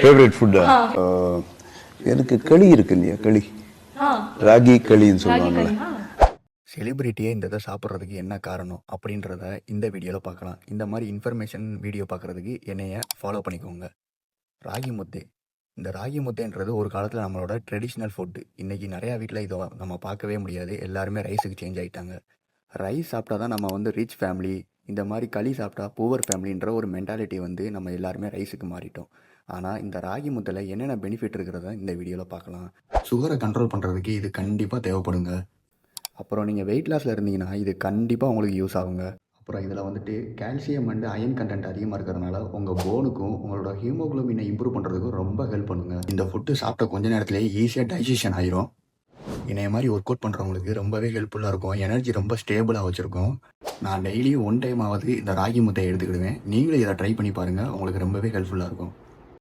Favourite ஃபுட்டா? எனக்கு களி இருக்கு இல்லையா, களி, ராகி களின்னு சொல்லுவாங்கல்ல. செலிபிரிட்டியே இந்த இதை சாப்பிட்றதுக்கு என்ன காரணம் அப்படின்றத இந்த வீடியோவில் பார்க்கலாம். இந்த மாதிரி இன்ஃபர்மேஷன் வீடியோ பார்க்குறதுக்கு என்னைய ஃபாலோ பண்ணிக்கோங்க. ராகி முத்தை. இந்த ராகி முத்தைன்றது ஒரு காலத்தில் நம்மளோட ட்ரெடிஷ்னல் ஃபுட்டு. இன்றைக்கி நிறையா வீட்டில் இதை நம்ம பார்க்கவே முடியாது. எல்லாருமே ரைஸுக்கு சேஞ்ச் ஆகிட்டாங்க. ரைஸ் சாப்பிட்டா தான் நம்ம வந்து ரிச் ஃபேமிலி, இந்த மாதிரி களி சாப்பிட்டா புவர் ஃபேமிலின்ற ஒரு மென்டாலிட்டி வந்து நம்ம எல்லாருமே ரைஸுக்கு மாறிட்டோம். ஆனால் இந்த ராகி முத்தையில் என்னென்ன பெனிஃபிட் இருக்கிறத இந்த வீடியோவில் பார்க்கலாம். சுகரை கண்ட்ரோல் பண்ணுறதுக்கு இது கண்டிப்பாக தேவைப்படுங்க. அப்புறம் நீங்கள் வெயிட் லாஸில் இருந்தீங்கன்னா இது கண்டிப்பாக உங்களுக்கு யூஸ் ஆகுங்க. அப்புறம் இதில் வந்துட்டு கால்சியம் அண்ட் அயன் கண்டென்ட் அதிகமாக இருக்கிறதுனால உங்கள் போனுக்கும் உங்களோட ஹீமோகுளோபினை இம்ப்ரூவ் பண்ணுறதுக்கும் ரொம்ப ஹெல்ப் பண்ணுங்க. இந்த ஃபுட்டு சாப்பிட்ட கொஞ்ச நேரத்துலேயே ஈஸியாக டைஜஷன் ஆயிரும். என்னைய மாதிரி ஒர்க் அவுட் பண்ணுறவங்களுக்கு ரொம்பவே ஹெல்ப்ஃபுல்லாக இருக்கும். எனர்ஜி ரொம்ப ஸ்டேபிளாக வச்சுருக்கோம். நான் டெய்லியும் 1 டைம் ஆகுது இந்த ராகி முத்தையை எடுத்துக்கிடுவேன். நீங்களும் இதை ட்ரை பண்ணி பாருங்கள், உங்களுக்கு ரொம்பவே ஹெல்ப்ஃபுல்லாக இருக்கும்.